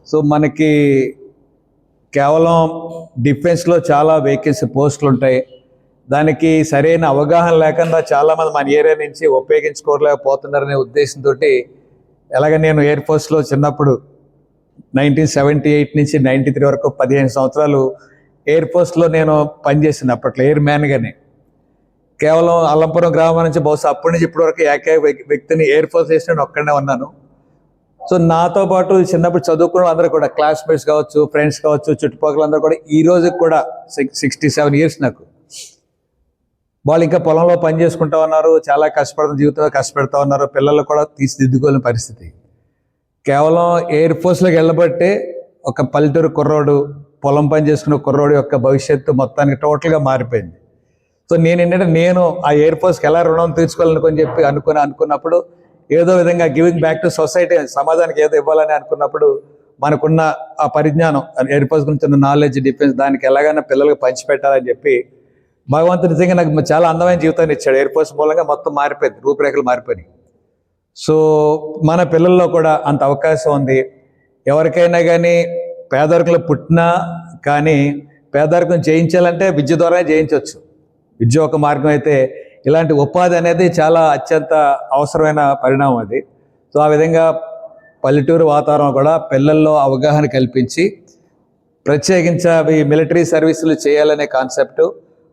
So మనకి కేవలం డిఫెన్స్లో చాలా వేకెన్సీ పోస్టులు ఉంటాయి. దానికి సరైన అవగాహన లేకుండా చాలామంది మన ఏరియా నుంచి ఉపయోగించుకోలేకపోతున్నారనే ఉద్దేశంతో ఎలాగ నేను ఎయిర్ ఫోర్స్లో చిన్నప్పుడు 1978 నుంచి 93 వరకు 15 సంవత్సరాలు ఎయిర్ ఫోర్స్లో నేను పనిచేసింది. అప్పట్లో ఎయిర్ మ్యాన్గానే. కేవలం అల్లంపురం గ్రామం నుంచి బహుశా అప్పటి నుంచి ఇప్పటి వరకు ఏకైక వ్యక్తిని ఎయిర్ ఫోర్స్ చేసిన ఒక్కడే ఉన్నాను. సో నాతో పాటు చిన్నప్పుడు చదువుకున్న అందరూ కూడా క్లాస్మేట్స్ కావచ్చు, ఫ్రెండ్స్ కావచ్చు, చుట్టుపక్కల అందరూ కూడా ఈ రోజుకి కూడా 67 ఇయర్స్ నాకు. వాళ్ళు ఇంకా పొలంలో పని చేసుకుంటూ ఉన్నారు, చాలా కష్టపడుతున్న జీవితంలో కష్టపెడతా ఉన్నారు. పిల్లలు కూడా తీర్చిదిద్దుకోలేని పరిస్థితి. కేవలం ఎయిర్ ఫోర్స్లోకి వెళ్ళబట్టే ఒక పల్లెటూరు కుర్రోడు, పొలం పని చేసుకున్న కుర్రోడు యొక్క భవిష్యత్తు మొత్తానికి టోటల్గా మారిపోయింది. సో నేను ఆ ఎయిర్ ఫోర్స్కి ఎలా రుణం తీర్చుకోవాలని చెప్పి అనుకున్నప్పుడు ఏదో విధంగా గివింగ్ బ్యాక్ టు సొసైటీ, సమాజానికి ఏదో ఇవ్వాలని అనుకున్నప్పుడు మనకున్న ఆ పరిజ్ఞానం, ఎయిర్ ఫోర్స్ గురించి ఉన్న నాలెడ్జ్, డిఫెన్స్, దానికి ఎలాగైనా పిల్లలకు పంచిపెట్టాలని చెప్పి భగవంతుడు నిజంగా నాకు చాలా అందమైన జీవితాన్ని ఇచ్చాడు. ఎయిర్ ఫోర్స్ మూలంగా మొత్తం మారిపోయింది, రూపురేఖలు మారిపోయినాయి. సో మన పిల్లల్లో కూడా అంత అవకాశం ఉంది. ఎవరికైనా కానీ పేదరికంలో పుట్టినా కానీ పేదరికం జయించాలంటే విద్య ద్వారా జయించవచ్చు. విద్య ఒక మార్గం అయితే ఇలాంటి ఉపాధి అనేది చాలా అత్యంత అవసరమైన పరిణామం అది. సో ఆ విధంగా పల్లెటూరు వాతావరణం కూడా పిల్లల్లో అవగాహన కల్పించి ప్రత్యేకించి మిలిటరీ సర్వీసులు చేయాలనే కాన్సెప్టు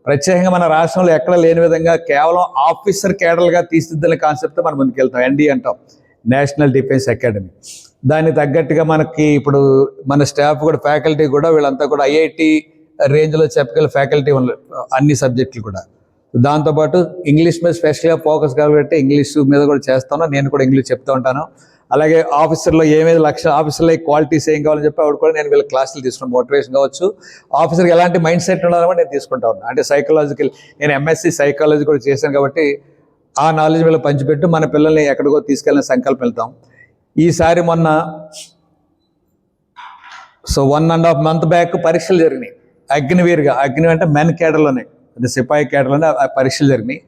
ప్రత్యేకంగా మన రాష్ట్రంలో ఎక్కడ లేని విధంగా కేవలం ఆఫీసర్ కేడర్లుగా తీర్చిదిద్దే కాన్సెప్ట్ మనం ముందుకెళ్తాం. ఎన్డీ అంటాం, నేషనల్ డిఫెన్స్ అకాడమీ. దానికి తగ్గట్టుగా మనకి ఇప్పుడు మన స్టాఫ్ కూడా, ఫ్యాకల్టీ కూడా వీళ్ళంతా కూడా ఐఐటి రేంజ్లో చెప్పగల ఫ్యాకల్టీ ఉన్నారు అన్ని సబ్జెక్టులు కూడా. దాంతోపాటు ఇంగ్లీష్ మీద స్పెషల్గా ఫోకస్ కాబట్టి ఇంగ్లీష్ మీద కూడా చేస్తాను. నేను కూడా ఇంగ్లీష్ చెప్తూ ఉంటాను. అలాగే ఆఫీసర్లో ఏమేమి ఆఫీసర్లో క్వాలిటీస్ ఏం కావాలని చెప్పి ఆవిడ కూడా నేను వీళ్ళ క్లాసులు తీసుకున్నాను. మోటివేషన్ కావచ్చు, ఆఫీసర్కి ఎలాంటి మైండ్ సెట్ ఉండాలని కూడా నేను తీసుకుంటా ఉన్నాను. అంటే సైకలాజికల్, నేను ఎంఎస్సి సైకాలజీ కూడా చేశాను కాబట్టి ఆ నాలెడ్జ్ వీళ్ళు పంచిపెట్టు మన పిల్లల్ని ఎక్కడికో తీసుకెళ్ళిన సంకల్పం వెళ్తాం. ఈసారి మొన్న 1.5 month బ్యాక్ పరీక్షలు జరిగినాయి. అగ్నివీర్గా, అగ్ని అంటే మెన్ కేడర్లోనే, అంటే సిపాయి కేడర్లోనే ఆ పరీక్షలు జరిగినాయి.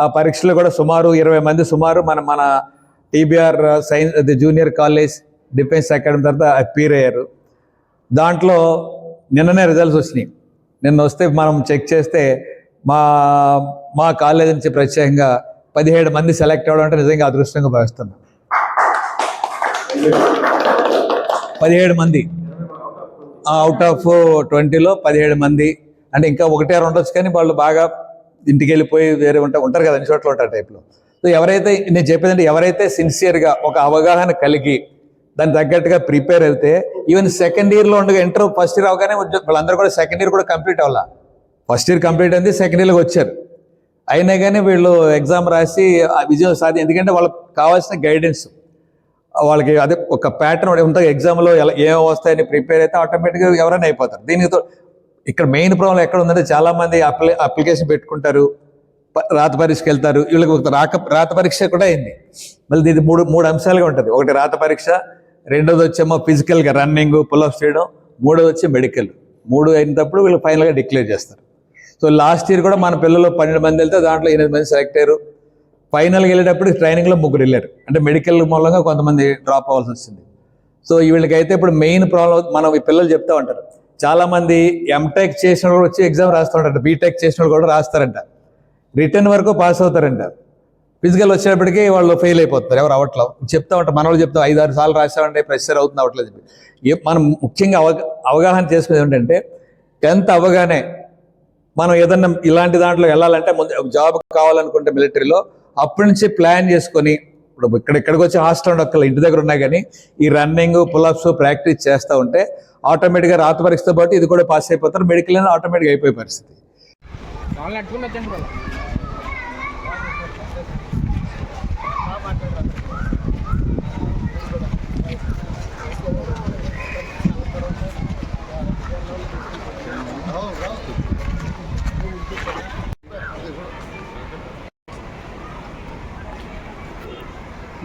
ఆ పరీక్షలు కూడా సుమారు 20 మంది మన TBR science junior college defence academy తర్వాత అపీర్ అయ్యారు. దాంట్లో నిన్ననే రిజల్ట్స్ వచ్చినాయి. నిన్న వస్తే మనం చెక్ చేస్తే మా కాలేజ్ నుంచి ప్రత్యేకంగా 17 మంది సెలెక్ట్ అవ్వడం అంటే నిజంగా అదృష్టంగా భావిస్తున్నాం. 17 మంది అవుట్ ఆఫ్ 20లో 17 మంది. అంటే ఇంకా 1-2 ఉండొచ్చు, కానీ వాళ్ళు బాగా ఇంటికి వెళ్ళిపోయి వేరే ఉంటారు కదా, అన్ని చోట్ల ఉంటారు టైప్లో. సో ఎవరైతే, నేను చెప్పేదంటే ఎవరైతే సిన్సియర్గా ఒక అవగాహన కలిగి దానికి తగ్గట్టుగా ప్రిపేర్ అయితే, ఈవెన్ సెకండ్ ఇయర్లో ఉండగా ఇంటర్ ఫస్ట్ ఇయర్ అవగానే వాళ్ళందరూ కూడా సెకండ్ ఇయర్ కూడా కంప్లీట్ అవ్వాల. ఫస్ట్ ఇయర్ కంప్లీట్ అయింది, సెకండ్ ఇయర్లోకి వచ్చారు. అయినా కానీ వీళ్ళు ఎగ్జామ్ రాసి విజయం ఎందుకంటే వాళ్ళకి కావాల్సిన గైడెన్స్, వాళ్ళకి అదే ఒక ప్యాటర్న్ ఉంటుంది. ఎగ్జామ్లో ఏమో వస్తాయని ప్రిపేర్ అయితే ఆటోమేటిక్గా ఎవరైనా అయిపోతారు. దీనితో ఇక్కడ మెయిన్ ప్రాబ్లం ఎక్కడ ఉందంటే చాలామంది అప్లికేషన్ పెట్టుకుంటారు, రాత పరీక్షకి వెళ్తారు. వీళ్ళకి ఒక రాత పరీక్ష కూడా అయింది. మళ్ళీ ఇది మూడు అంశాలుగా ఉంటుంది. ఒకటి రాత పరీక్ష, రెండోది వచ్చేమో ఫిజికల్గా రన్నింగ్, పుల్అప్స్ చేయడం, మూడోది వచ్చి మెడికల్. 3 అయినప్పుడు వీళ్ళు ఫైనల్గా డిక్లేర్ చేస్తారు. సో లాస్ట్ ఇయర్ కూడా మన పిల్లలు 12 మంది వెళ్తే దాంట్లో 8 మంది సెలెక్ట్ అయ్యారు. ఫైనల్గా వెళ్ళేటప్పుడు ట్రైనింగ్లో 3 వెళ్ళారు. అంటే మెడికల్ మూలంగా కొంతమంది డ్రాప్ అవ్వాల్సి వచ్చింది. సో వీళ్ళకైతే ఇప్పుడు మెయిన్ ప్రాబ్లం, మనం ఈ పిల్లలు చెప్తా ఉంటారు, చాలామంది ఎంటెక్ చేసిన వాళ్ళు వచ్చి ఎగ్జామ్ రాస్తూ ఉంటారు, బీటెక్ చేసిన వాళ్ళు కూడా రాస్తారంట, రిటర్న్ వరకు పాస్ అవుతారంట. ఫిజికల్ వచ్చేటప్పటికి వాళ్ళు ఫెయిల్ అయిపోతారు, ఎవరు అవ్వట్లేదు. చెప్తా ఉంటారు, మన వాళ్ళు చెప్తాం 5-6 సార్లు రాసామంటే ప్రెషర్ అవుతుంది, అవ్వట్లేదు చెప్పి. మనం ముఖ్యంగా అవగాహన చేసుకునేది ఏంటంటే 10th అవ్వగానే మనం ఏదన్నా ఇలాంటి దాంట్లో వెళ్ళాలంటే ముందు జాబ్ కావాలనుకుంటే మిలిటరీలో అప్పటి నుంచి ప్లాన్ చేసుకొని, ఇప్పుడు ఇక్కడికి వచ్చి హాస్టల్ ఉండక్కల ఇంటి దగ్గర ఉన్నా కానీ ఈ రన్నింగ్, పుల్అప్స్ ప్రాక్టీస్ చేస్తూ ఉంటే ఆటోమేటిక్గా రాత పరీక్షతో పాటు ఇది కూడా పాస్ అయిపోతారు. మెడికల్ అనేది ఆటోమేటిక్గా అయిపోయే పరిస్థితి.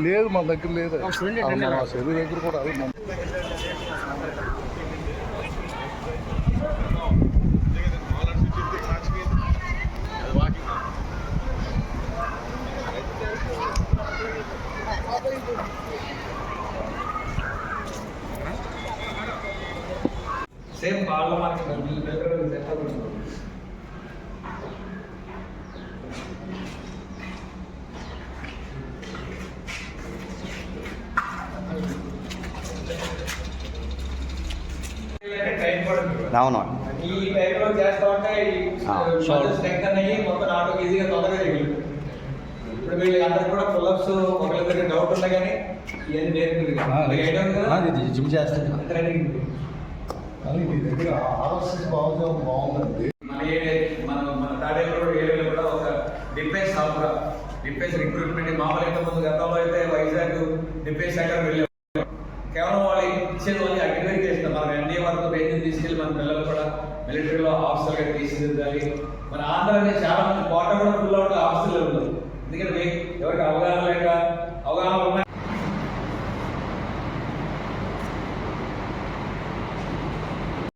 లేదు మన దగ్గర లేదు, చెరువు దగ్గర కూడా సేమ్ కాళ్ళ మనకి టైం పడుతుంది. అవును. ఈ టైంలో చేస్తా ఉంటే స్ట్రెంగ్ అయ్యి మొత్తం ఆటోకి ఈజీగా తొందరగా దిగుతుంది. ఇప్పుడు వీళ్ళకి అందరికి కూడా పుల్అప్స్ ఒకరి దగ్గర డౌట్ ఉన్నా కానీ ఇవన్నీ నేర్పింది జిమ్ చేస్తుంది. కానీ మీ దగ్గర ఆర్ఎస్ఎస్ బాగుందండి. మన తాడేపల్లి ఏరియాలో కూడా ఒక డిఫెన్స్ ఆఫర్ డిఫెన్స్ రిక్రూట్మెంట్ మామూలు ఇంతకుముందు గతంలో అయితే వైజాగ్ డిఫెన్స్ సెంటర్ వెళ్ళాం. కేవలం వాళ్ళు ఇచ్చేది వాళ్ళు అడ్వైజ్ చేస్తాం. మనం ఎన్డీఏ వరకు రేంజ్ తీసుకెళ్ళి మన పిల్లలు కూడా మిలిటరీలో ఆఫీసర్గా తీర్చిదిద్దాలి. మన ఆంధ్ర అనేది చాలా మంది కోట కూడా ఫుల్ అవుట్ ఆఫీసర్లు ఉంది. ఎందుకంటే ఎవరికి అవగాహన